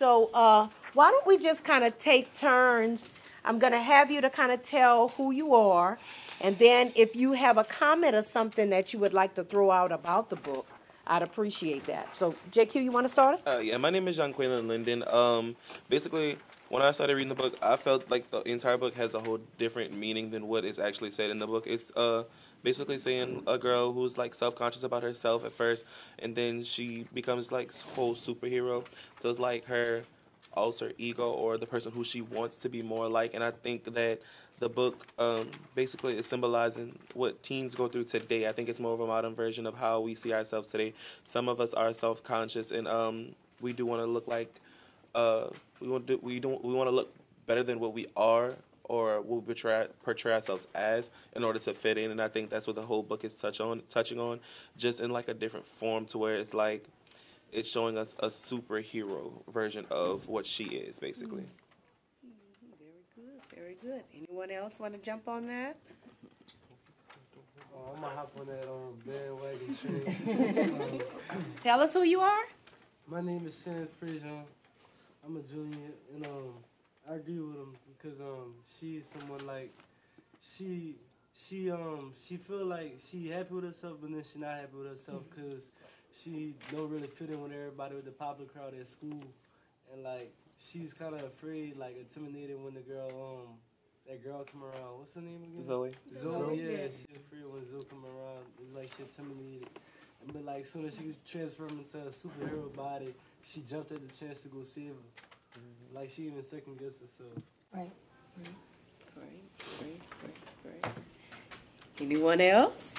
So why don't we just kind of take turns? I'm going to have you to kind of tell who you are, and then if you have a comment or something that you would like to throw out about the book, I'd appreciate that. So, JQ, you want to start it? Yeah, my name is John Quaylen Linden. Basically, when I started reading the book, I felt like the entire book has a whole different meaning than what is actually said in the book. It's basically saying a girl who's like self-conscious about herself at first, and then she becomes like whole superhero. So it's like her alter ego or the person who she wants to be more like. And I think that the book basically is symbolizing what teens go through today. I think it's more of a modern version of how we see ourselves today. Some of us are self-conscious, and we do want to look like we want to look better than what we are, or we'll portray ourselves as in order to fit in. And I think that's what the whole book is touching on, just in like a different form, to where it's like it's showing us a superhero version of what she is, basically. Very good. Anyone else want to jump on that? Oh, I'm going to hop on that bandwagon train. Tell us who you are. My name is Chance Frazier. I'm a junior, and I agree with him because she's someone like, she feel like she happy with herself, but then she not happy with herself because she don't really fit in with everybody, with the popular crowd at school, and like she's kind of afraid, like intimidated when the girl that girl come around. What's her name again? Zoe. Yeah, she afraid when Zoe come around. It's like she intimidated. But like, as soon as she transformed into a superhero body, she jumped at the chance to go save her. Like, she even second guessed herself. Right. Great. Anyone else?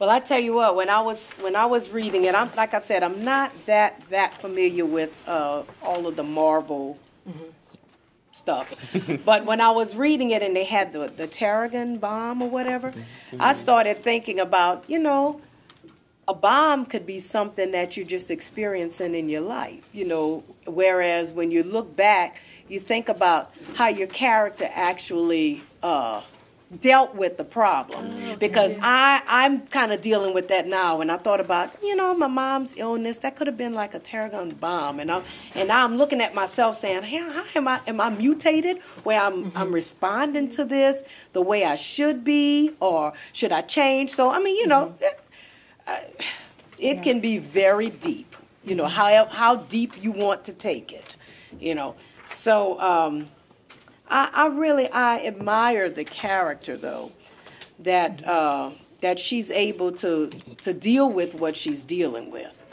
Well, I tell you what, when I was reading it, like I said, I'm not that familiar with all of the Marvel stuff. But when I was reading it and they had the Tarragon bomb or whatever, I started thinking about, a bomb could be something that you're just experiencing in your life, whereas when you look back, you think about how your character actually dealt with the problem. Because I'm kind of dealing with that now, and I thought about, my mom's illness, that could have been like a Tarragon bomb, and now I'm looking at myself saying, hey, how am I mutated where I'm responding to this the way I should be, or should I change? So I mean, it can be very deep, how deep you want to take it, So I admire the character, though, that she's able to deal with what she's dealing with,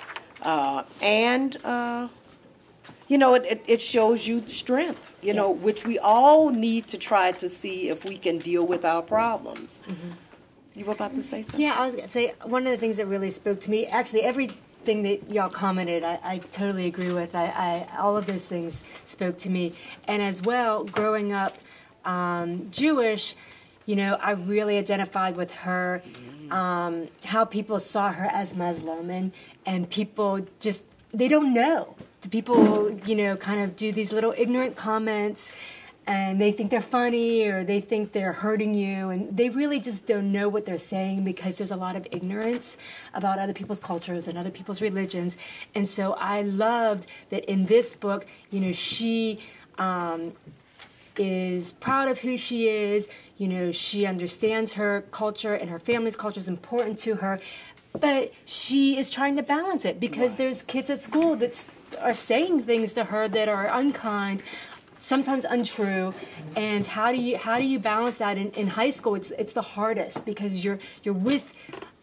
and it shows you strength, which we all need to try to see if we can deal with our problems. You were about to say something? Yeah, I was going to say, one of the things that really spoke to me, actually everything that y'all commented, I totally agree with. All of those things spoke to me. And as well, growing up Jewish, I really identified with her, how people saw her as Muslim, and people just, they don't know. The people, kind of do these little ignorant comments, and they think they're funny, or they think they're hurting you, and they really just don't know what they're saying because there's a lot of ignorance about other people's cultures and other people's religions. And so I loved that in this book, she is proud of who she is. She understands her culture, and her family's culture is important to her, but she is trying to balance it because there's kids at school that are saying things to her that are unkind, sometimes untrue. And how do you balance that in high school? It's the hardest because you're with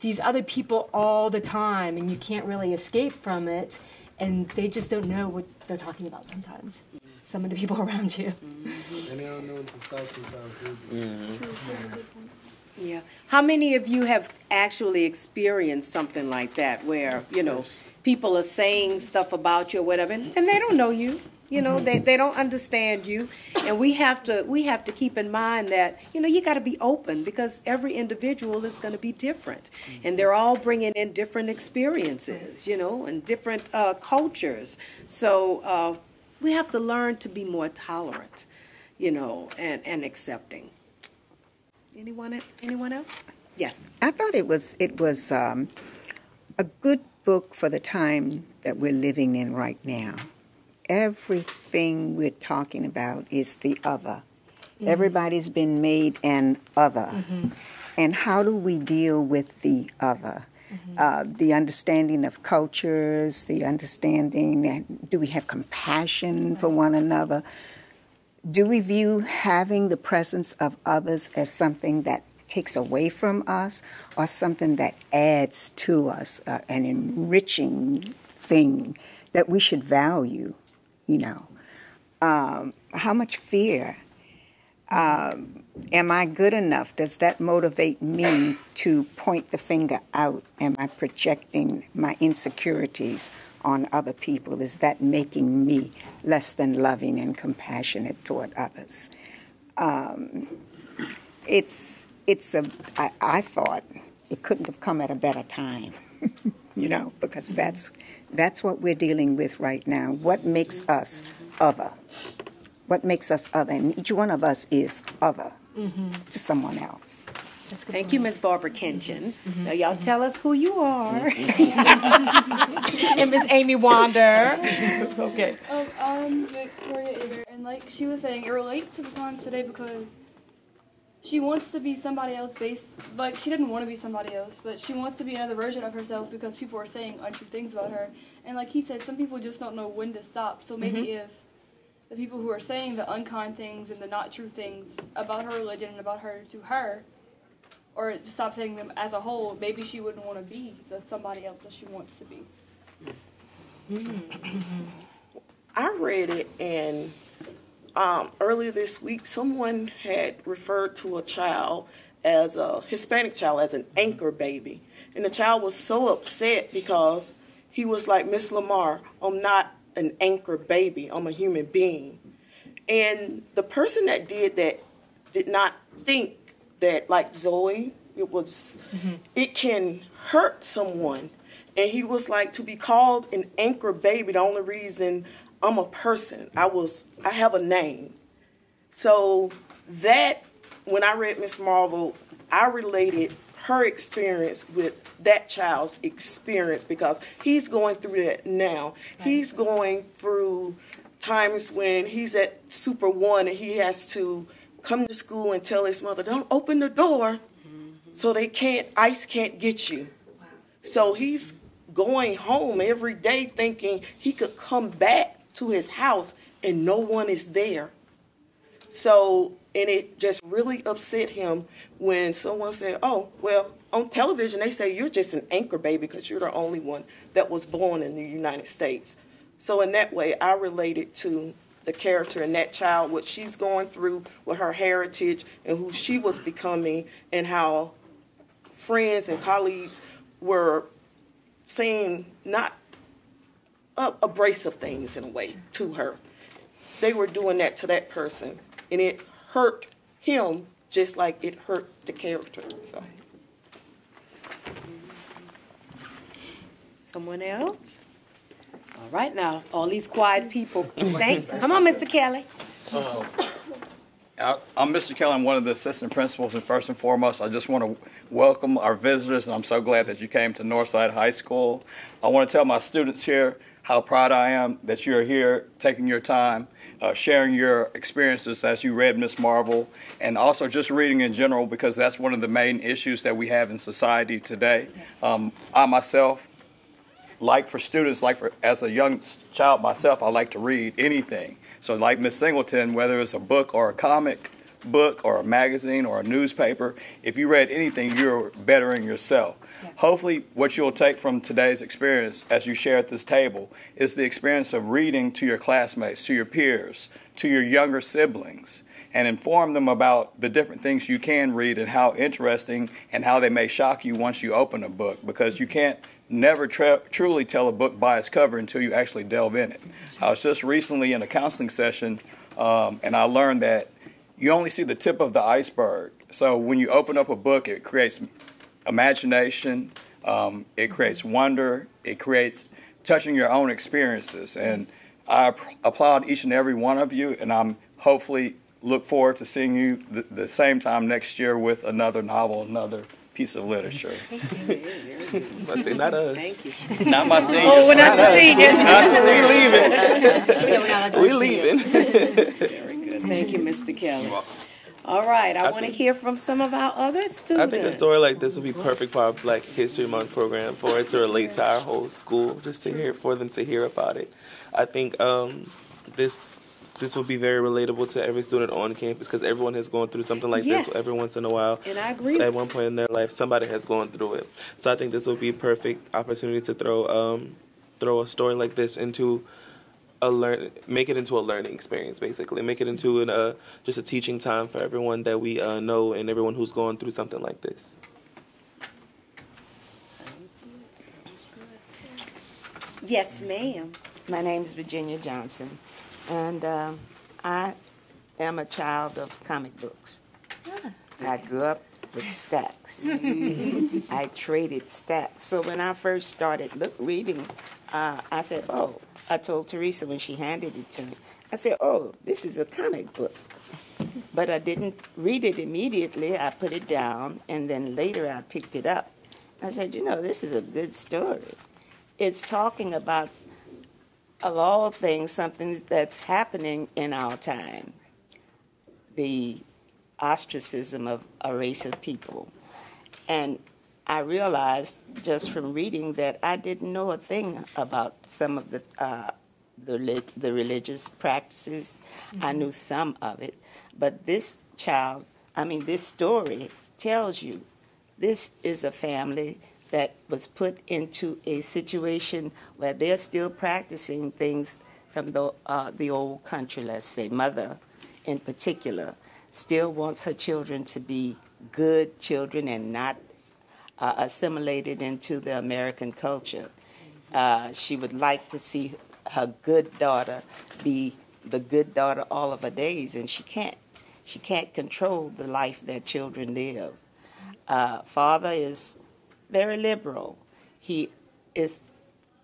these other people all the time, and you can't really escape from it, and they just don't know what they're talking about sometimes, some of the people around you. And they don't know when to stop sometimes. Yeah. How many of you have actually experienced something like that where, people are saying stuff about you or whatever, and they don't know you? They don't understand you, and we have to keep in mind that you got to be open because every individual is going to be different, and they're all bringing in different experiences, and different cultures. So we have to learn to be more tolerant, and accepting. Anyone else? Yes. I thought it was a good book for the time that we're living in right now. Everything we're talking about is the other. Mm-hmm. Everybody's been made an other. Mm-hmm. And how do we deal with the other? Mm-hmm. The understanding of cultures, the understanding, that do we have compassion for one another? Do we view having the presence of others as something that takes away from us or something that adds to us, an enriching thing that we should value, you know? How much fear? Am I good enough? Does that motivate me to point the finger out? Am I projecting my insecurities on other people? Is that making me less than loving and compassionate toward others? I thought it couldn't have come at a better time, you know, because that's what we're dealing with right now. What makes us other? What makes us other? And each one of us is other to someone else. Thank you, Ms. Barbara Kinchin. Now, y'all tell us who you are. And Ms. Amy Wander. Okay. I'm Victoria Ader, and like she was saying, it relates to the times today because she wants to be somebody else like she didn't want to be somebody else, but she wants to be another version of herself because people are saying untrue things about her. And like he said, some people just don't know when to stop. So maybe if the people who are saying the unkind things and the not true things about her religion and about her to her, or just stop saying them as a whole, maybe she wouldn't want to be the somebody else that she wants to be. I read it, and earlier this week, someone had referred to a child, as a Hispanic child, as an anchor baby. And the child was so upset because he was like, Miss Lamar, I'm not an anchor baby, I'm a human being. And the person that did that did not think that, like Zoe, it can hurt someone. And he was like, to be called an anchor baby, the only reason I'm a person, I have a name. So that, when I read Miss Marvel, I related her experience with that child's experience because he's going through that now. Right. He's going through times when he's at Super One and he has to come to school and tell his mother, don't open the door so ICE can't get you. Wow. So he's going home every day thinking he could come back to his house and no one is there. So, and it just really upset him when someone said, oh, well, on television they say you're just an anchor baby because you're the only one that was born in the United States. So in that way, I related to the character and that child, what she's going through with her heritage and who she was becoming, and how friends and colleagues were saying not abrasive things in a way to her. They were doing that to that person, and it hurt him just like it hurt the character. So, someone else? All right, now all these quiet people. Come on, Mr. Kelly. I'm Mr. Kelly. I'm one of the assistant principals, and first and foremost, I just want to welcome our visitors, and I'm so glad that you came to Northside High School. I want to tell my students here how proud I am that you're here, taking your time, sharing your experiences as you read Miss Marvel, and also just reading in general, because that's one of the main issues that we have in society today. I myself, as a young child myself, I like to read anything. So like Miss Singleton, whether it's a book or a comic book or a magazine or a newspaper, if you read anything, you're bettering yourself. Yeah. Hopefully what you'll take from today's experience as you share at this table is the experience of reading to your classmates, to your peers, to your younger siblings, and inform them about the different things you can read and how interesting and how they may shock you once you open a book, because you can't never truly tell a book by its cover until you actually delve in it. I was just recently in a counseling session, and I learned that you only see the tip of the iceberg. So when you open up a book, it creates imagination, it creates wonder, it creates touching your own experiences. And I applaud each and every one of you, and I'm hopefully look forward to seeing you the same time next year with another novel, another piece of literature. I'd say not us. Thank you. Not my seniors. Oh, we're not the seniors. We leaving. Thank you, Mr. Kelly. All right, I want to hear from some of our other students. I think a story like this would be perfect for our Black History Month program, for it to relate to our whole school, just to hear, for them to hear about it. I think this would be very relatable to every student on campus, because everyone has gone through something like this every once in a while. And I agree. So at one point in their life, somebody has gone through it. So I think this would be a perfect opportunity to throw a story like this into make it into a learning experience, basically. Make it into just a teaching time for everyone that we know and everyone who's going through something like this. Yes, ma'am. My name is Virginia Johnson, and I am a child of comic books. I grew up with stacks. I traded stacks. So when I first started reading, I said, oh, I told Teresa when she handed it to me, I said, oh, this is a comic book. But I didn't read it immediately. I put it down, and then later I picked it up. I said, you know, this is a good story. It's talking about, of all things, something that's happening in our time. The ostracism of a race of people. And I realized just from reading that I didn't know a thing about some of the religious practices. I knew some of it. But this story tells you this is a family that was put into a situation where they're still practicing things from the old country, let's say. Mother, in particular, still wants her children to be good children and not assimilated into the American culture. She would like to see her good daughter be the good daughter all of her days, and she can't. She can't control the life that children live. Father is very liberal. He is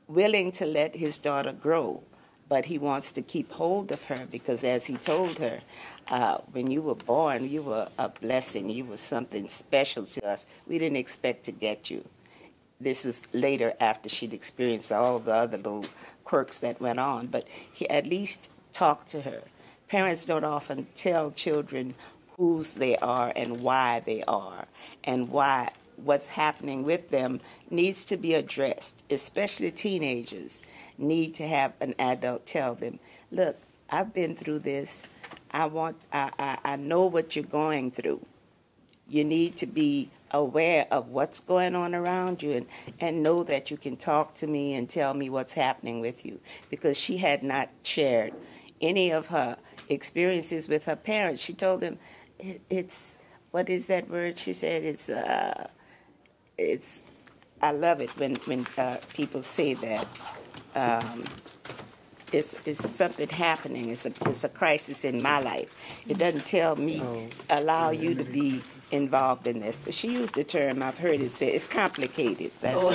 willing to let his daughter grow, but he wants to keep hold of her because, as he told her, when you were born, you were a blessing. You were something special to us. We didn't expect to get you. This was later after she'd experienced all the other little quirks that went on, but he at least talked to her. Parents don't often tell children whose they are and why they are, and why what's happening with them needs to be addressed, especially teenagers need to have an adult tell them, look, I've been through this. I know what you're going through. You need to be aware of what's going on around you and know that you can talk to me and tell me what's happening with you. Because she had not shared any of her experiences with her parents. She told them, it's, what is that word? She said, it's, I love it when people say that. It's something happening. It's a crisis in my life. It doesn't tell me, allow you to be involved in this. She used the term, I've heard it say, it's complicated. That's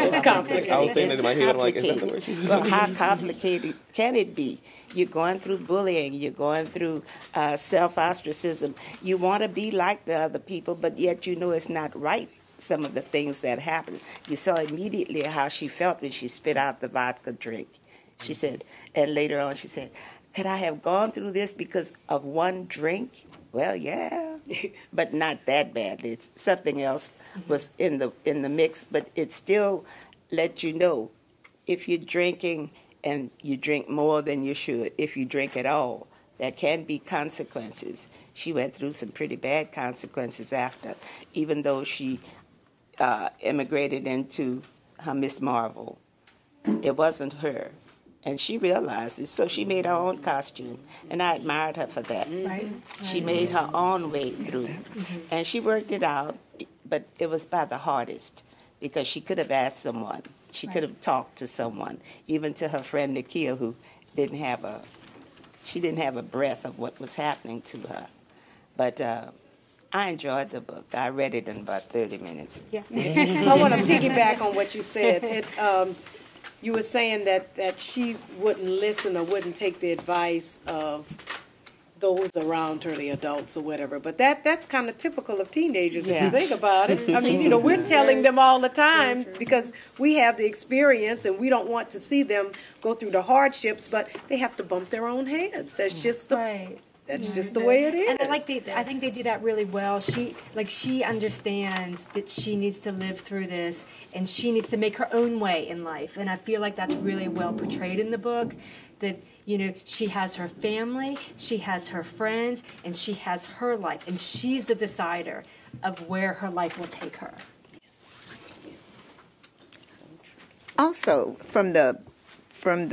it's complicated. I was saying that in my head, I'm like, is that the word she used? Well, how complicated can it be? You're going through bullying. You're going through self-ostracism. You want to be like the other people, but yet you know it's not right, some of the things that happen. You saw immediately how she felt when she spit out the vodka drink. She said, and later on she said, could I have gone through this because of one drink? Well, yeah, but not that badly. It's something else was in the mix, but it still let you know if you're drinking and you drink more than you should, if you drink at all, there can be consequences. She went through some pretty bad consequences after, even though she immigrated into her Miss Marvel. It wasn't her. And she realized it, so she made her own costume, and I admired her for that. Right. She made her own way through, and she worked it out, but it was by the hardest, because she could have asked someone. She could have talked to someone, even to her friend Nakia, who didn't have a breath of what was happening to her. But I enjoyed the book. I read it in about 30 minutes. Yeah. I want to piggyback on what you said. You were saying that she wouldn't listen or wouldn't take the advice of those around her, the adults or whatever. But that's kind of typical of teenagers if Yeah. you think about it. I mean, we're telling them all the time because we have the experience and we don't want to see them go through the hardships, but they have to bump their own heads. That's just the Right. That's just the way it is. And I think they do that really well. She understands that she needs to live through this, and she needs to make her own way in life. And I feel like that's really well portrayed in the book. That she has her family, she has her friends, and she has her life, and she's the decider of where her life will take her. Also, from the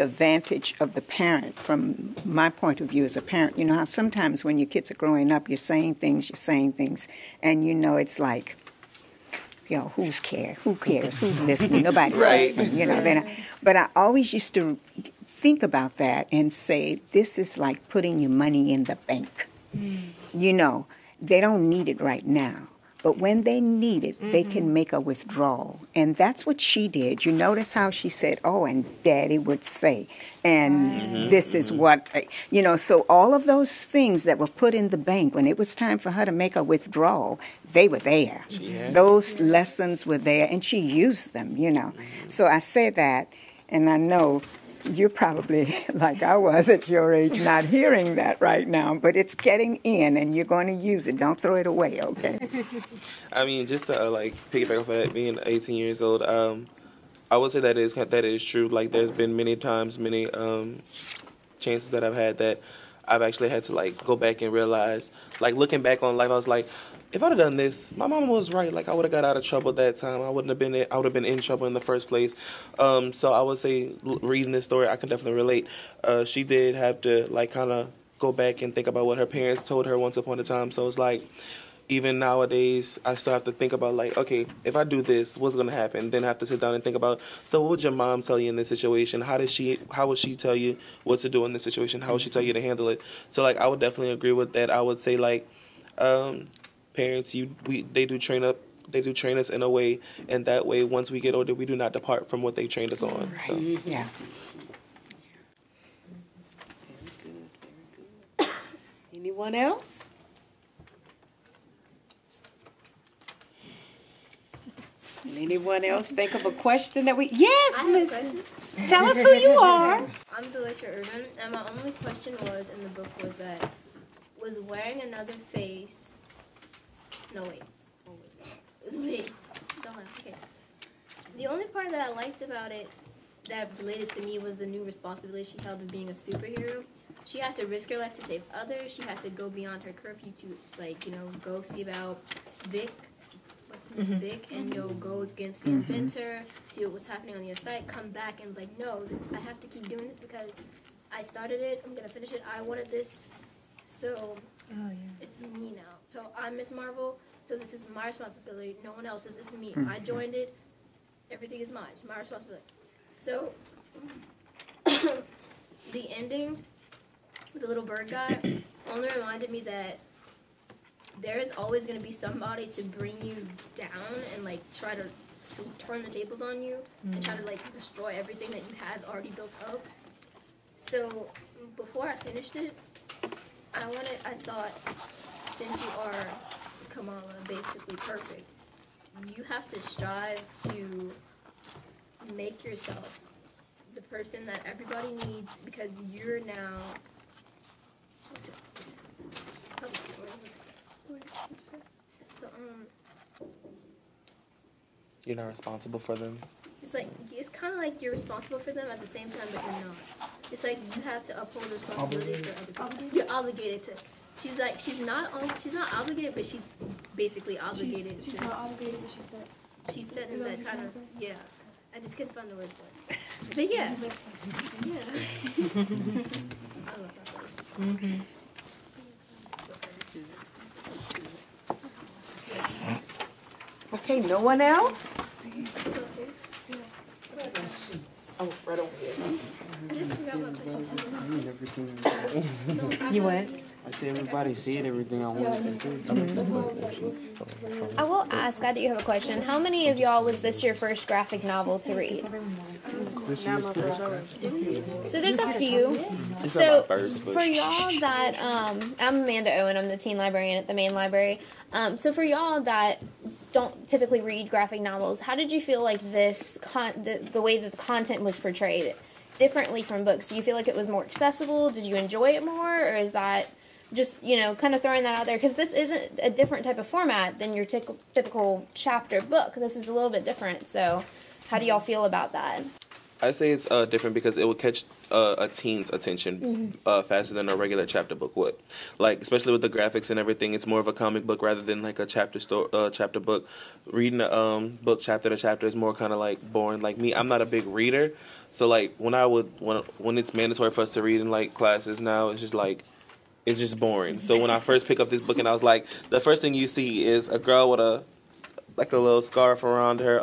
vantage of the parent, from my point of view as a parent, how sometimes when your kids are growing up, you're saying things, and it's like, who cares? Who's listening? Nobody's listening, But I always used to think about that and say, this is like putting your money in the bank. They don't need it right now. But when they need it, they can make a withdrawal. And that's what she did. You notice how she said, oh, and Daddy would say, and this is what, so all of those things that were put in the bank, when it was time for her to make a withdrawal, they were there. Those lessons were there, and she used them, So I say that, and I know you're probably, like I was at your age, not hearing that right now, but it's getting in, and you're going to use it. Don't throw it away, okay? I mean, just to piggyback off of that, being 18 years old, I would say that is true. Like, there's been many times, many chances that I've had that I've actually had to go back and realize, looking back on life, I was like, if I'd have done this, my mama was right. I would have got out of trouble that time. I would have been in trouble in the first place. So I would say, reading this story, I can definitely relate. She did have to kind of go back and think about what her parents told her once upon a time. So it's even nowadays, I still have to think about okay, if I do this, what's going to happen? Then I have to sit down and think about, so what would your mom tell you in this situation? How would she tell you what to do in this situation? How would she tell you to handle it? So I would definitely agree with that. I would say parents, they do train us in a way, and that way, once we get older, we do not depart from what they trained us on. Right. So. Yeah. Very good. Anyone else? Anyone else think of a question that we? Yes, I have a Miss. question. Tell us who you are. I'm Delisha Irvin, and my only question was in the book was wearing another face. No, wait. Oh, wait. Don't laugh. Okay. The only part that I liked about it that related to me was the new responsibility she held of being a superhero. She had to risk her life to save others. She had to go beyond her curfew to, go see about Vic. Vic, and go against the inventor, see what was happening on the other side, come back and no, I have to keep doing this because I started it, I'm gonna finish it, I wanted this, so it's me now. So I'm Miss Marvel, so this is my responsibility, no one else's, it's me. I joined it, everything is mine, it's my responsibility. So the ending with the little bird guy only reminded me that there is always going to be somebody to bring you down and try to turn the tables on you and try to destroy everything that you had already built up. So before I finished it, I thought, since you are Kamala, basically perfect, you have to strive to make yourself the person that everybody needs because you're now. So, You're not responsible for them. It's kind of like you're responsible for them at the same time, but you're not. It's you have to uphold the responsibility for other people. You're obligated to. She's not obligated, but she's basically obligated. She's not obligated, but She said in that kind of I just couldn't find the word for it. But yeah. I love that. Okay, no one else? Oh, right over here. I just forgot what question. You what? I see everybody see it, everything I wanted to do. I will ask, I do have a question. How many of y'all was this your first graphic novel to read? this year's book? So there's a few. So for y'all that, I'm Amanda Owen, I'm the teen librarian at the main library. So for y'all that don't typically read graphic novels, how did you feel like this, the way that the content was portrayed differently from books? Do you feel like it was more accessible? Did you enjoy it more? Or is that just, kind of throwing that out there? Because this isn't a different type of format than your typical chapter book. This is a little bit different. So how do y'all feel about that? I say it's different because it would catch a teen's attention faster than a regular chapter book would. Like, especially with the graphics and everything, it's more of a comic book rather than like a chapter book. Reading a book chapter to chapter is more kind of like boring. Like me, I'm not a big reader, so like when it's mandatory for us to read in like classes now, it's just boring. So when I first pick up this book and I was like, the first thing you see is a girl with a little scarf around her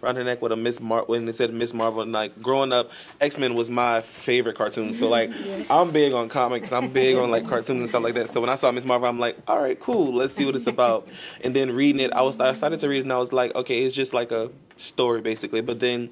neck with a when it said Miss Marvel. And like growing up, X-Men was my favorite cartoon. So like I'm big on comics, I'm big on like cartoons and stuff like that. So when I saw Miss Marvel, I'm like, all right, cool, let's see what it's about. And then reading it, I started to read it and I was like, okay, it's just like a story basically. But then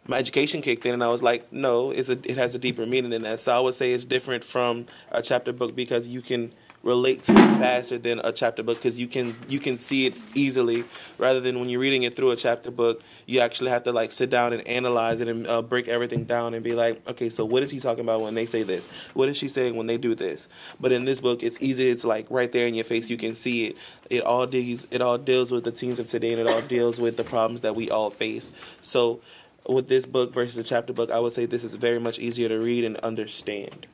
my education kicked in and I was like, no, it has a deeper meaning than that. So I would say it's different from a chapter book because you can relate to it faster than a chapter book because you can see it easily, rather than when you're reading it through a chapter book, you actually have to like sit down and analyze it and break everything down and be like, okay, so what is he talking about when they say this? What is she saying when they do this? But in this book, it's easy. It's like right there in your face. You can see it. It all deals with the teens of today, and it all deals with the problems that we all face. So with this book versus a chapter book, I would say this is very much easier to read and understand.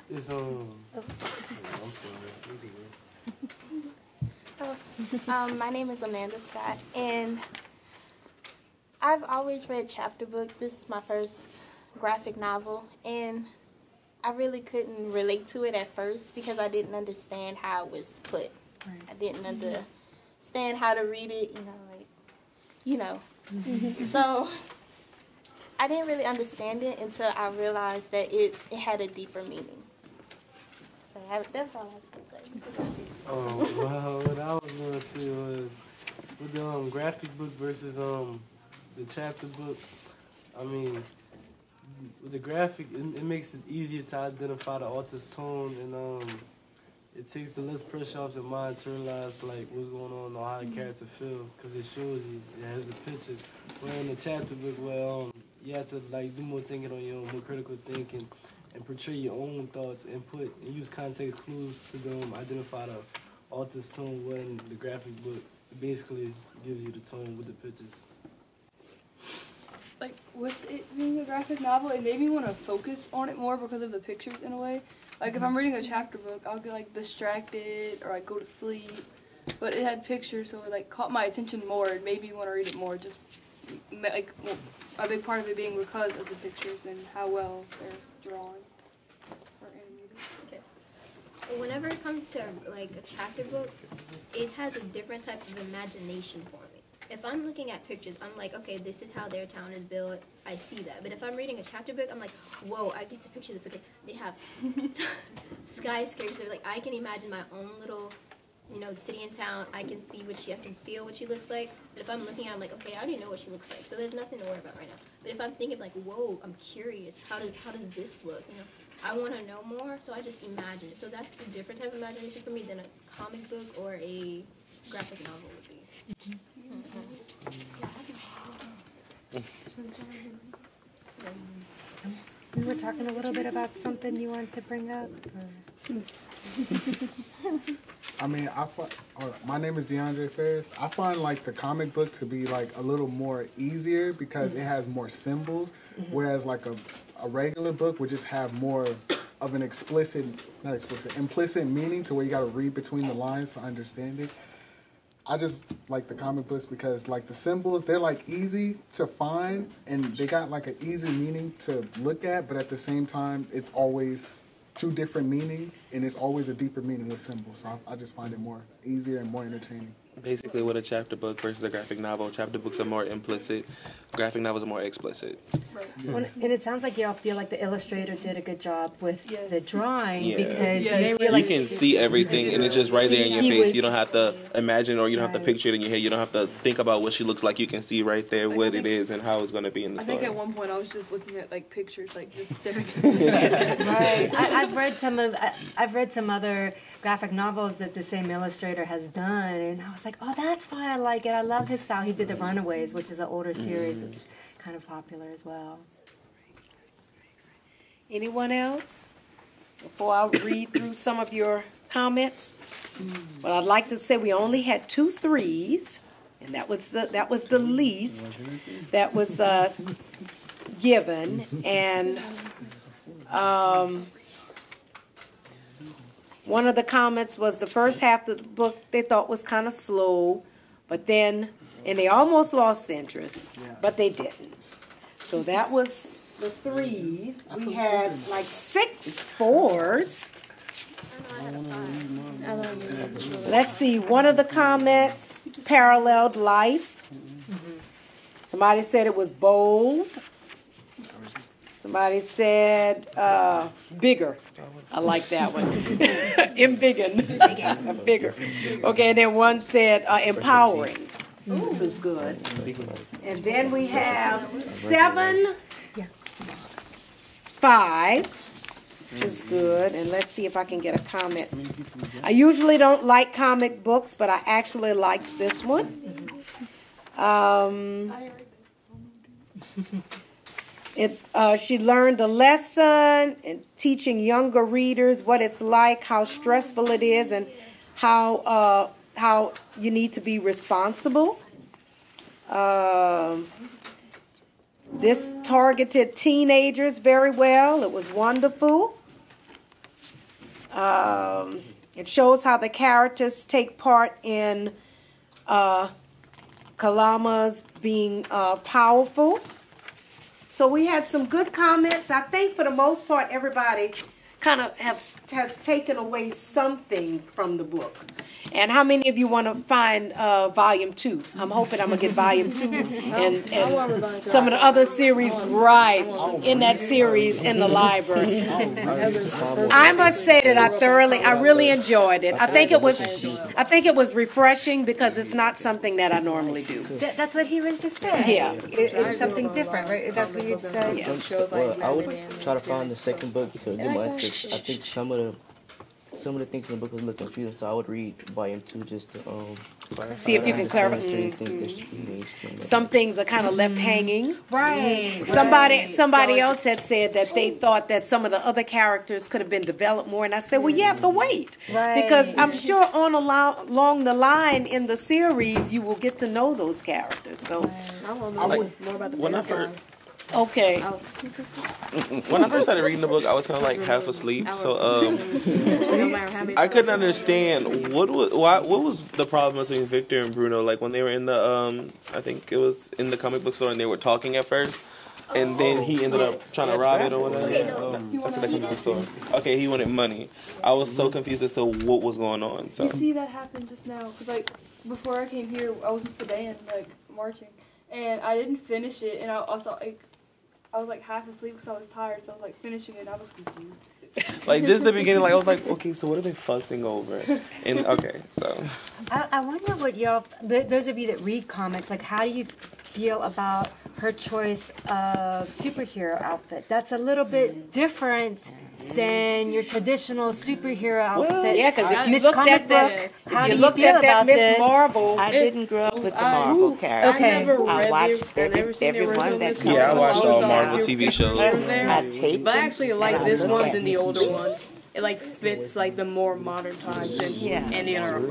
It's I'm sorry. My name is Amanda Scott, and I've always read chapter books. This is my first graphic novel, and I really couldn't relate to it at first because I didn't understand how it was put. Right. I didn't understand how to read it, So I didn't really understand it until I realized that it had a deeper meaning. So that's all I have to say. Well, what I was going to say was, with the graphic book versus the chapter book, I mean, with the graphic, it makes it easier to identify the author's tone, and it takes the less pressure off your mind to realize like what's going on or how the character feel, because it shows you, it has the picture. Where in the chapter book, you have to like do more thinking on your own, more critical thinking, and portray your own thoughts and use context clues to identify the author's tone. When the graphic book basically gives you the tone with the pictures. Like with it being a graphic novel, it made me want to focus on it more because of the pictures in a way. Like if I'm reading a chapter book, I'll get like distracted or like go to sleep. But it had pictures, so it like caught my attention more. It made me want to read it more. Just like a big part of it being because of the pictures and how well they're drawn or animated. Okay. Whenever it comes to like a chapter book, it has a different type of imagination for me. If I'm looking at pictures, I'm like, okay, this is how their town is built. I see that. But if I'm reading a chapter book, I'm like, whoa, I get to picture this. Okay, they have skyscrapers. Like, I can imagine my own little, city and town. I can see I can feel what she looks like. But if I'm looking at it, I'm like, okay, I already know what she looks like. So there's nothing to worry about right now. But if I'm thinking like, whoa, I'm curious. How does this look? I want to know more. So I just imagine it. So that's a different type of imagination for me than a comic book or a graphic novel would be. We were talking a little bit about something you wanted to bring up. I mean, my name is DeAndre Ferris. I find like the comic book to be like a little more easier because it has more symbols, whereas like a regular book would just have more of an implicit meaning to where you got to read between the lines to understand it. I just like the comic books because like the symbols, they're like easy to find and they got like an easy meaning to look at, but at the same time, it's always two different meanings and it's always a deeper meaning with symbols. So I just find it more easier and more entertaining. Basically, with a chapter book versus a graphic novel, chapter books are more implicit, graphic novels are more explicit. Right. And it sounds like y'all feel like the illustrator did a good job with the drawing Yeah. because You can see everything, and it's just right there in your face. You don't have to imagine, or you don't have to picture it in your head. You don't have to think about what she looks like. You can see right there what it is and how it's going to be in the story. I think at one point I was just looking at like pictures, like just staring at them. Right. I've read some other graphic novels that the same illustrator has done, and I was like, oh, that's why I like it. I love his style. He did The Runaways, which is an older series that's kind of popular as well. Anyone else? Before I read through some of your comments, well, I'd like to say we only had 2 3s, and that was the least that was given, and one of the comments was the first half of the book they thought was kind of slow, but then, and they almost lost interest, but they didn't. So that was the 3s. We had like 6 4s. Let's see, one of the comments paralleled life. Somebody said it was bold. Somebody said bigger. I like that one. Embiggen. Bigger. Okay, and then one said empowering. Which was good. And then we have 7 5s, which is good. And let's see if I can get a comment. I usually don't like comic books, but I actually like this one. She learned a lesson in teaching younger readers what it's like, how stressful it is, and how you need to be responsible. This targeted teenagers very well. It was wonderful. It shows how the characters take part in Kalama's being powerful. So we had some good comments. I think for the most part, everybody kind of has taken away something from the book. And how many of you want to find volume 2? I'm hoping I'm going to get volume 2 and some of the other series right in that series in the library. I must say that I really enjoyed it. I think it was refreshing because it's not something that I normally do. That's what he was just saying. Yeah. It's something different, right? That's what you said. Yeah. Well, I would try to find the second book to get my interest. I think some of the things in the book was a little confusing, so I would read volume 2 just to see if you can clarify. Some things are kind of left hanging. Right. Somebody else had said that they thought that some of the other characters could have been developed more, and I said, well, you have to wait. Right. Because I'm sure along the line in the series, you will get to know those characters. So, When I first... Okay. When I first started reading the book, I was kind of like half asleep, so I couldn't understand what was the problem between Victor and Bruno. Like when they were in the I think it was in the comic book store, and they were talking at first, and then he ended up trying to rob it or whatever. Okay, no. That's the comic book store. Okay, he wanted money. I was so confused as to what was going on. So You see, that happened just now because like before I came here, I was with the band like marching, and I didn't finish it, and I thought like. I was like half asleep because I was tired, so I was like finishing it and I was confused. like just the beginning, like I was like, okay, so what are they fussing over? And okay, so I wonder what y'all, those of you that read comics, like how do you feel about her choice of superhero outfit? That's a little bit different than your traditional superhero outfit. Well, yeah, because if you Miss looked Comic at that, Book, how if you do you looked feel at that about Miss this? Marvel, I didn't grow up with the Marvel characters. Okay. I watched everyone that comes yeah, I watched all out. Marvel TV shows. I take But I actually like this look one at than the them. older one. It like fits like the more modern times than any other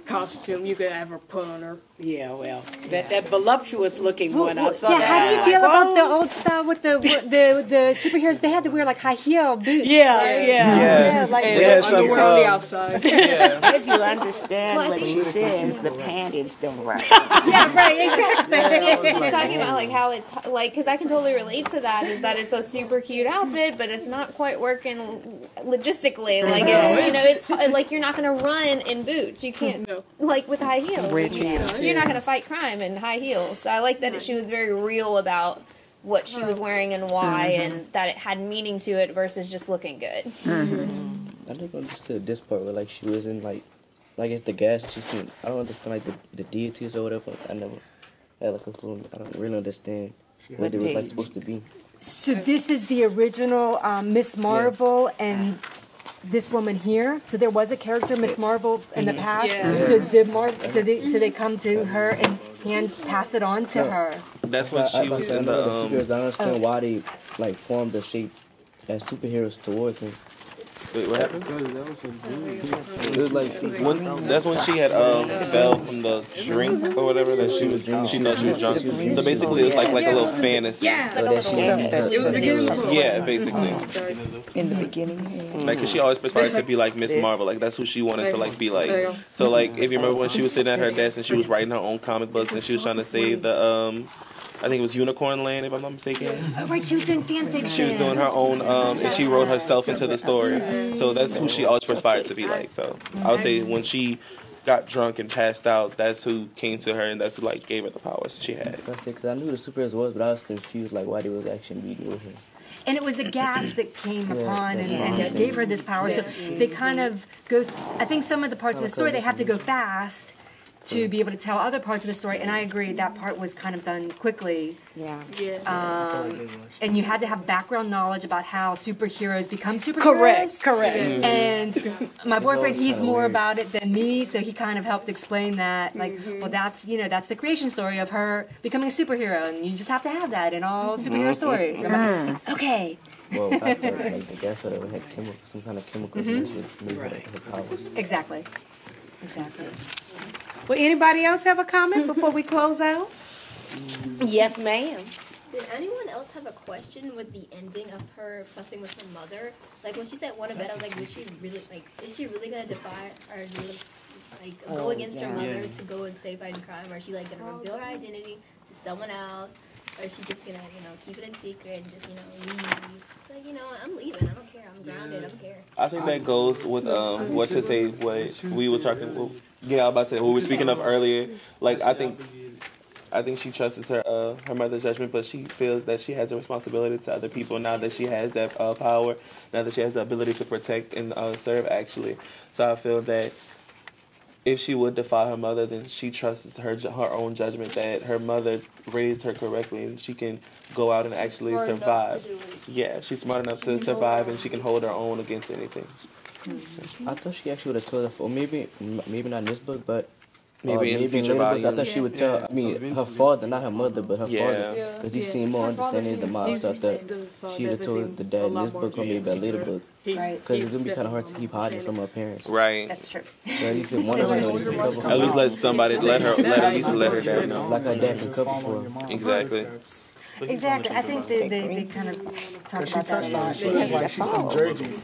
costume you could ever put on her. yeah, well, that voluptuous looking one, I saw Yeah, that. how do you feel about the old style with the superheroes? They had to wear like high heel boots. Yeah. Like And underwear on the outside. If you understand what she says, the panties don't work. Yeah, right, exactly. She's talking about like how it's like, because I can totally relate to that. Is that it's a super cute outfit, but it's not quite working logistically. Like, it's like you're not going to run in boots. You can't, like, with high heels. You're not going to fight crime in high heels. So I like that she was very real about what she was wearing and why, and that it had meaning to it versus just looking good. I never understood this part where, like, she was in, like at the gas station. I don't understand, like, the deities or whatever. I never had, like, a clue. I don't really understand what they were, like, supposed to be. So this is the original Miss Marvel and this woman here. So there was a character, Miss Marvel, in the past. Yeah. So they come to her and pass it on to her. That's when she was in the. superheroes. I don't understand why they, like, formed the shape as superheroes towards him. Wait, what happened? It was like that's when she had fell from the drink or whatever that she was. She thought she was drunk. So basically, it was like a little fantasy. Yeah, it was the beginning. Yeah, basically. In the beginning. Like, 'cause she always aspired to be like Miss Marvel. Like, that's who she wanted to like be like. So like, if you remember when she was sitting at her desk and she was writing her own comic books and she was trying to save the I think it was Unicorn Land, if I'm not mistaken. Oh, right, she was in fan fiction. She was doing her own, and she wrote herself into the story. So that's who she always aspired to be like. So I would say when she got drunk and passed out, that's who came to her, and that's who like gave her the powers she had. That's it, because I knew who the superheroes was, but I was confused, like, why they was actually meeting with her. And it was a gas that came upon and gave her this power. So they kind of go, I think some of the parts of the story, they have to go fast to be able to tell other parts of the story. And I agree, that part was kind of done quickly. And you had to have background knowledge about how superheroes become superheroes. Correct. And my boyfriend, he's more about it than me, so he kind of helped explain that. Like, well, that's the creation story of her becoming a superhero, and you just have to have that in all superhero stories. I'm like, okay. Well, I thought, like, the gas whatever had some kind of chemicals in it that made her powers. Exactly. Will anybody else have a comment before we close out? Yes, ma'am. Did anyone else have a question with the ending of her fussing with her mother? Like, when she said want to bet, I was like, is she really gonna defy or go against her mother to go and stay fighting crime, or is she like gonna reveal her identity to someone else, or is she just gonna keep it in secret and just leave? Like, I'm leaving. I don't care. I'm grounded. I don't care. I think that goes with what to say. What we were talking. I was about to say what we were speaking of earlier. Like, I think she trusts her mother's judgment, but she feels that she has a responsibility to other people now that she has that power, now that she has the ability to protect and serve, actually. So I feel that if she would defy her mother, then she trusts her own judgment that her mother raised her correctly and she can go out and actually survive. Yeah, she's smart enough to survive and she can hold her own against anything. I thought she actually would have told her, or maybe not in this book, but maybe in future volumes. I thought she would tell, her father, not her mother, but her father, because he seemed more understanding of the mom, so I thought she would have told the dad in this book or maybe a later book, because it's going to be kind of hard to keep hiding from her parents. Right. That's true. So at least one of them at least let somebody, let her dad know. Like her dad can cover for her. Exactly. Exactly. I think they kind of talked about that a lot. She looks like she's from Jersey. She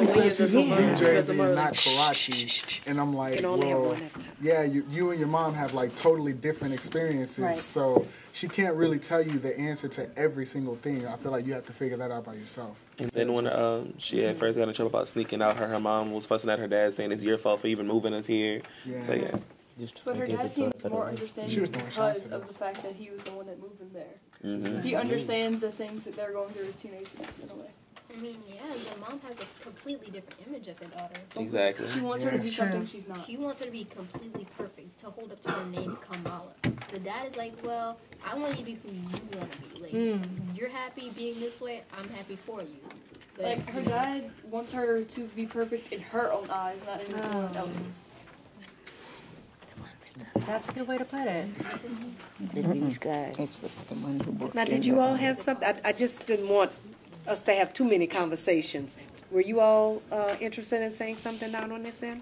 said she's from New Jersey, not Karachi. And I'm like, well, yeah, you and your mom have like totally different experiences. So she can't really tell you the answer to every single thing. I feel like you have to figure that out by yourself. And then when she had first got in trouble about sneaking out, her mom was fussing at her dad, saying it's your fault for even moving us here. So yeah. But her dad seems more understanding because of the fact that he was the one that moved them there. Mm-hmm. He understands the things that they're going through as teenagers in a way. I mean, the mom has a completely different image of her daughter. Exactly. She wants her to be something she's not. She wants her to be completely perfect, to hold up to her name, Kamala. The dad is like, well, I want you to be who you want to be. Like, you're happy being this way, I'm happy for you. But, like, her dad wants her to be perfect in her own eyes, not in anyone else's. That's a good way to put it. These guys. Now, did you all have something? I just didn't want us to have too many conversations. Were you all interested in saying something down on this end?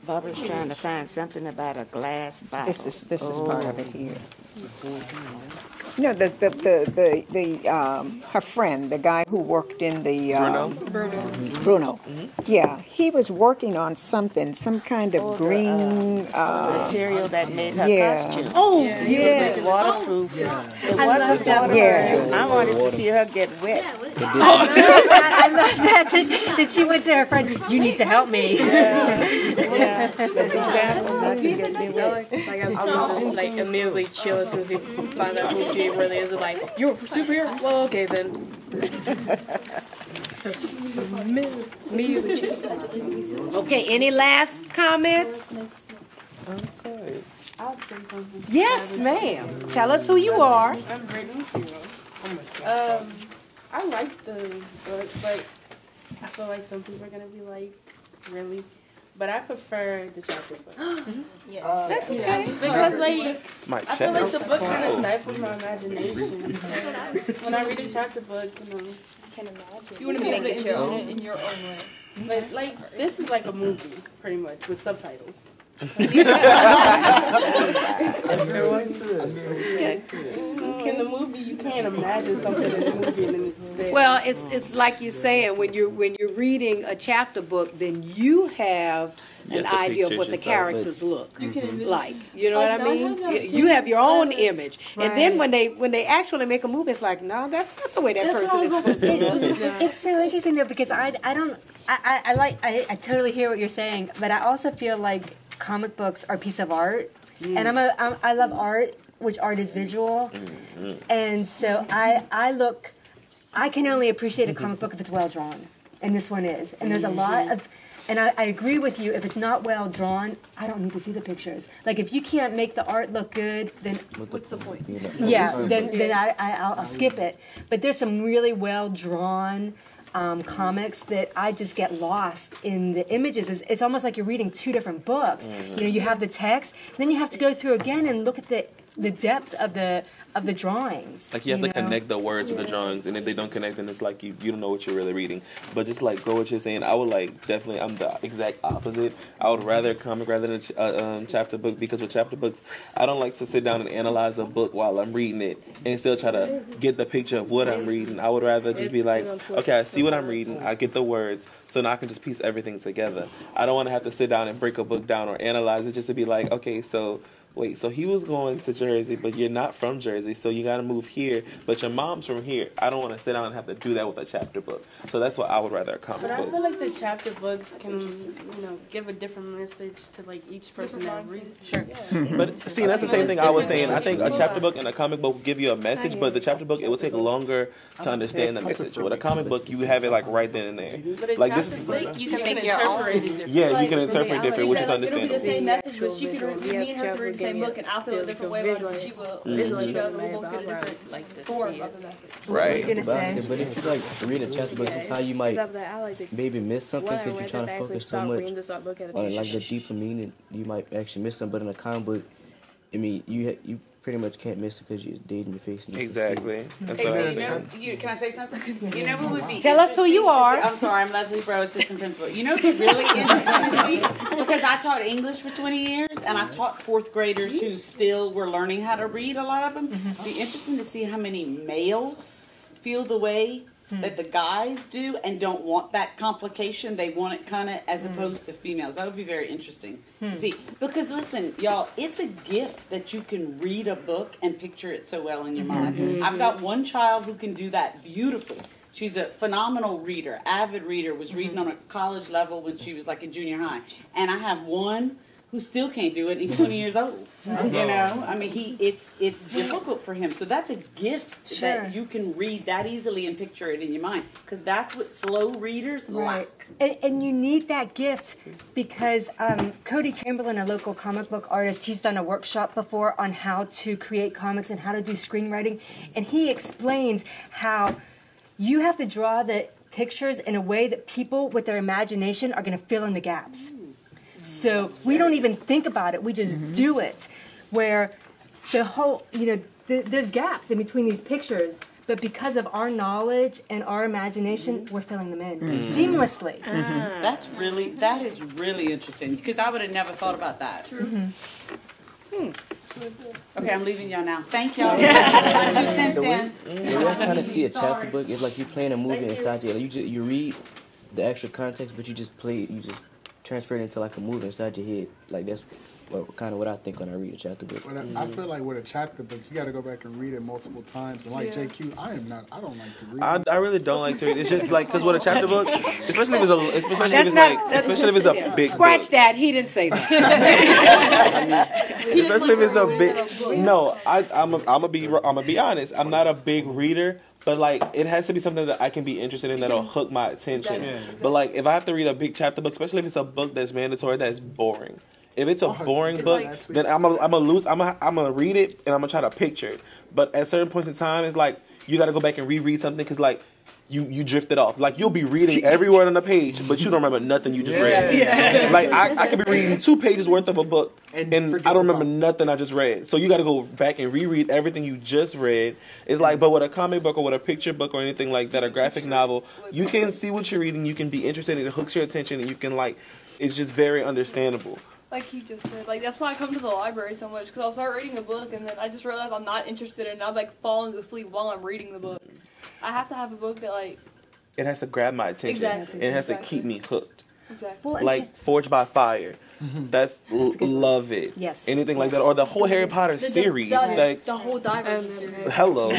Barbara's trying to find something about a glass bottle. This is part of it here. No, her friend, the guy who worked in the Bruno. Yeah, he was working on something, some kind of green material that made her costume. Oh, It was waterproof. It wasn't waterproof. I wanted to see her get wet. I love that she went to her friend. You need to help me. Yeah. But be careful not to get me wet. Like I'm just like immediately chill as soon as you find out who she really is. Like, you're a superhero? Well, okay then. Okay, any last comments? Okay. I'll say something. Yes, ma'am. Tell us who you are. I'm Brittany Zero. I like the book, but I feel like some people are gonna be like, really? But I prefer the chapter book. Yes. That's okay. Because like, I feel like the book kind of stifles my imagination. When I read a chapter book, you know, I can imagine. You want to be able to envision it in your own way. But like, this is like a movie, pretty much, with subtitles. In the movie, you can't imagine something in the movie and then it's there. Well, it's like you're saying, when you're reading a chapter book, then you have an idea of what the characters look like. You know what I mean? You have your own image, and then when they actually make a movie, it's like, no, that's not the way that person is supposed to look. It's so interesting though, because I totally hear what you're saying, but I also feel like comic books are a piece of art, and I love art, which art is visual, and so I can only appreciate a comic book if it's well drawn, and this one is, and there's a lot of, and I agree with you, if it's not well drawn, I don't need to see the pictures. Like if you can't make the art look good, then what's the point? Yeah, then I'll skip it. But there's some really well drawn comics that I just get lost in the images. It's almost like you're reading two different books. You know, you have the text, then you have to go through again and look at the depth of the drawings. Like you have to connect the words with the drawings, and if they don't connect, then it's like you don't know what you're really reading. But just like go what you're saying, I would I'm the exact opposite. I would rather a comic rather than a chapter book, because with chapter books, I don't like to sit down and analyze a book while I'm reading it and still try to get the picture of what I'm reading. I would rather just be like, okay, I see what I'm reading, I get the words, so now I can just piece everything together. I don't want to have to sit down and break a book down or analyze it just to be like, okay, so wait, so he was going to Jersey, but you're not from Jersey, so you got to move here, but your mom's from here. I don't want to sit down and have to do that with a chapter book. So that's why I would rather a comic book. But I feel like the chapter books can, give a different message to like each person that reads. Sure. Yeah. But see, that's the same thing I was saying. I think a chapter book and a comic book will give you a message, but the chapter book, it will take longer to understand the message. With a comic book, you have it like right then and there. Like this is you can make your own. Yeah, you can interpret different, which is understandable. It'll be the same message, but she could me and her could read the same book, and I'll feel a different way about it. She will. She does. We both get a different form of the message. Right. But if you like read a chapter book, sometimes you might maybe miss something because you're trying to focus so much on like the deeper meaning. You might actually miss something. But in a comic book, I mean, you pretty much can't miss it because you're dead in your face. And Exactly. That's what I'm saying. Can I say something? You know what would be Tell us who you are. I'm sorry, I'm Leslie Bro, assistant principal. You know what would be really interesting to me? Because I taught English for 20 years, and I taught fourth graders who still were learning how to read, a lot of them. It'd be interesting to see how many males feel the way that the guys do and don't want that complication. They want it kind of as opposed to females. That would be very interesting to see. Because listen, y'all, it's a gift that you can read a book and picture it so well in your mind. I've got one child who can do that beautifully. She's a phenomenal reader, avid reader, was reading on a college level when she was like in junior high. And I have one who still can't do it, and he's 20 years old. You know, I mean, it's difficult for him. So that's a gift that you can read that easily and picture it in your mind, because that's what slow readers lack. And you need that gift because Cody Chamberlain, a local comic book artist, he's done a workshop before on how to create comics and how to do screenwriting, and he explains how you have to draw the pictures in a way that people with their imagination are going to fill in the gaps. So we don't even think about it. We just do it. Where the whole, there's gaps in between these pictures, but because of our knowledge and our imagination, we're filling them in seamlessly. That is really interesting, because I would have never thought about that. Okay, I'm leaving y'all now. Thank y'all. My 2 cents in. The way I kind of see a chapter book is like you playing a movie inside you. Like you read the actual context, but you just transfer it into like a movie inside your head. Like that's kind of what I think when I read a chapter book. But I feel like with a chapter book, you got to go back and read it multiple times. And like JQ, I don't like to read. I really don't like to read. It's just like because with a chapter book, especially if it's a big Scratch book. that. He didn't say that. Especially if it's a big. No, I'm gonna be honest. I'm not a big reader. But, like, it has to be something that I can be interested in that'll hook my attention. But, like, if I have to read a big chapter book, especially if it's a book that's mandatory, that's boring. If it's a boring book, then I'm gonna read it and I'm gonna try to picture it. But at certain points in time, it's like you got to go back and reread something because like you drifted off. Like you'll be reading every word on the page, but you don't remember nothing you just read. Yeah. Like I could be reading 2 pages worth of a book and I don't remember nothing I just read. So you got to go back and reread everything you just read. It's like, but with a comic book or with a picture book or anything like that, a graphic novel, you can see what you're reading. You can be interested. It hooks your attention, and you can like. It's just very understandable. Like he just said, like that's why I come to the library so much, because I'll start reading a book and then I just realize I'm not interested in it and I'm like falling asleep while I'm reading the book. I have to have a book that like... It has to grab my attention. Exactly. And it has to keep me hooked. Exactly. Well, like Forged by Fire. That's love it. Yes. Anything like that. Or the whole Harry Potter series. The whole Divergent series. Hello.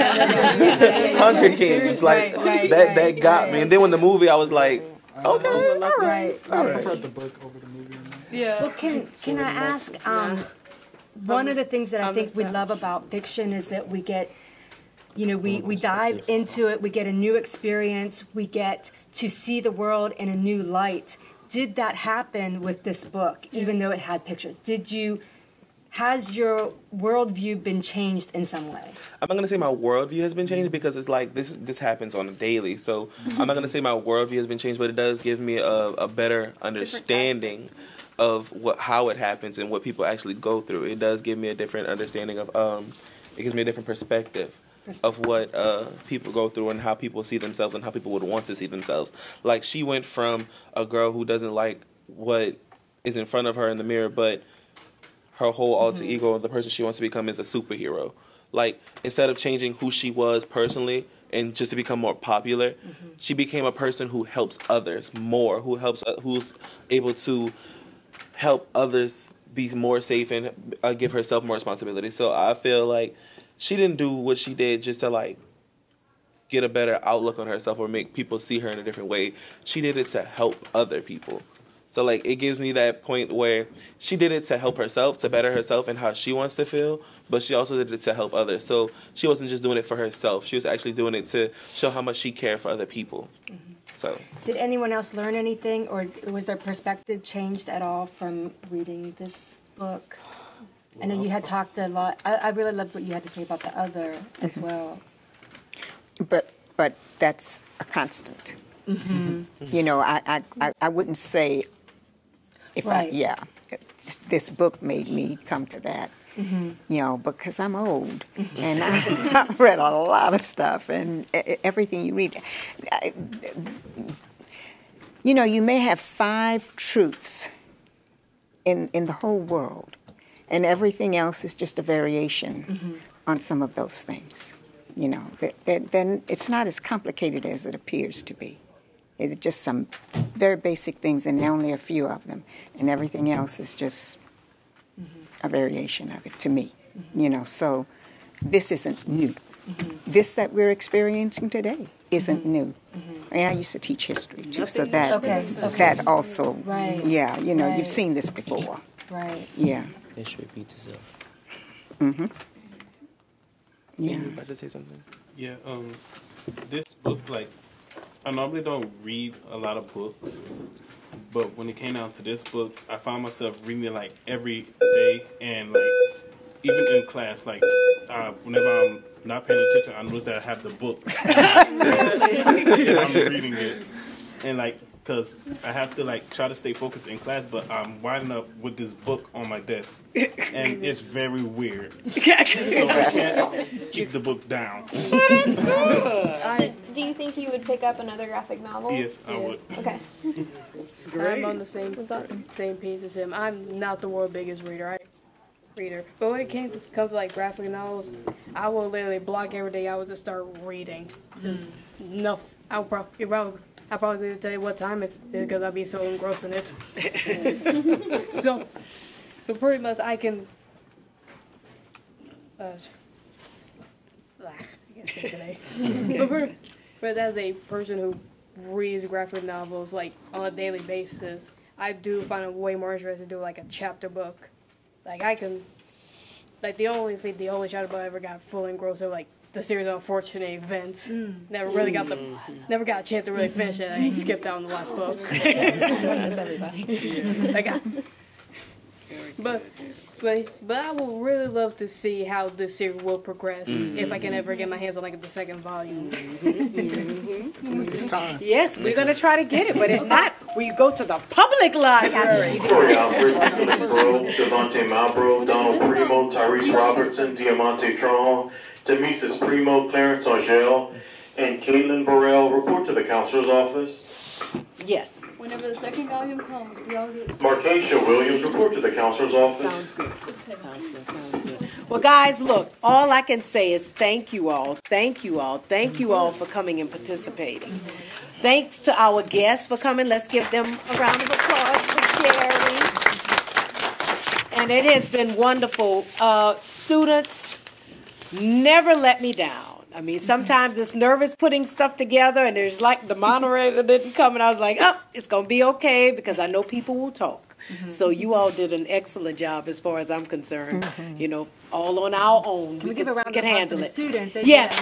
Hunger Games. Like, that got me. And then when the movie, I was like, okay, all right. I preferred the book over the movie. Yeah. Well, can I ask? One of the things that I think we love about fiction is that we get, we dive into it, we get a new experience, we get to see the world in a new light. Did that happen with this book, even though it had pictures? Has your worldview been changed in some way? I'm not going to say my worldview has been changed because it's like this happens on a daily. So I'm not going to say my worldview has been changed, but it does give me a better understanding of how it happens and what people actually go through. It does give me a different understanding of it gives me a different perspective of what people go through and how people see themselves and how people would want to see themselves. Like she went from a girl who doesn't like what is in front of her in the mirror, but her whole alter ego, the person she wants to become, is a superhero. Like instead of changing who she was personally and just to become more popular, she became a person who helps others more, who's able to help others be more safe and give herself more responsibility. So I feel like she didn't do what she did just to like get a better outlook on herself or make people see her in a different way. She did it to help other people. So like it gives me that point where she did it to help herself, to better herself and how she wants to feel, but she also did it to help others. So she wasn't just doing it for herself. She was actually doing it to show how much she cared for other people. So, did anyone else learn anything, or was their perspective changed at all from reading this book? I know you had talked a lot. I really loved what you had to say about the other as well. But that's a constant. I wouldn't say this book made me come to that. Because I'm old and I read a lot of stuff and everything you read. You may have 5 truths in the whole world, and everything else is just a variation on some of those things. Then it's not as complicated as it appears to be. It's just some very basic things, and only a few of them, and everything else is just a variation of it to me. So this isn't new. This that we're experiencing today isn't new. And I used to teach history too, so that also, you've seen this before. Right. Yeah. History repeats itself. Yeah. You about to say something? Yeah. This book, like, I normally don't read a lot of books, but when it came down to this book, I found myself reading it like every day, and like even in class, like whenever I'm not paying attention, I notice that I have the book and I'm reading it, and like because I have to like try to stay focused in class, but I'm winding up with this book on my desk, and it's very weird. So I can't keep the book down. So, do you think you would pick up another graphic novel? Yes, I would. Okay. I'm on the same page as him. I'm not the world's biggest reader. reader. But when it comes to like graphic novels, I will literally block every day. I will just start reading. Just enough. I'll probably tell you what time it is because I'll be so engrossed in it. so pretty much I can. I guess today. But as a person who reads graphic novels like on a daily basis, I do find it way more interesting to do like a chapter book. Like I can, like the only chapter book I ever got fully engrossed in like the series of unfortunate events. Never got a chance to really finish it. I skipped out on the last book. That's everybody. But I would really love to see how this series will progress if I can ever get my hands on like the second volume. Yes, we're going to try to get it, but if not, we go to the public library. Devontae Malbro, Donald Primo, Tyrese Robertson, Diamante Tron, Demesis Primo, Clarence Angel, and Caitlin Burrell report to the counselor's office. Yes. Whenever the second volume comes, we all get... Marquesha Williams, report to the counselor's office. Sounds good. Well, guys, look, all I can say is thank you all. Thank you all. Thank you all for coming and participating. Thanks to our guests for coming. Let's give them a round of applause for Jerry. And it has been wonderful. Students, never let me down. I mean, sometimes it's nervous putting stuff together, and there's like the moderator didn't come, and I was like, oh, it's going to be okay, because I know people will talk. So you all did an excellent job as far as I'm concerned. You know, all on our own. Can we give a round of can applause handle for the it. students? Yes.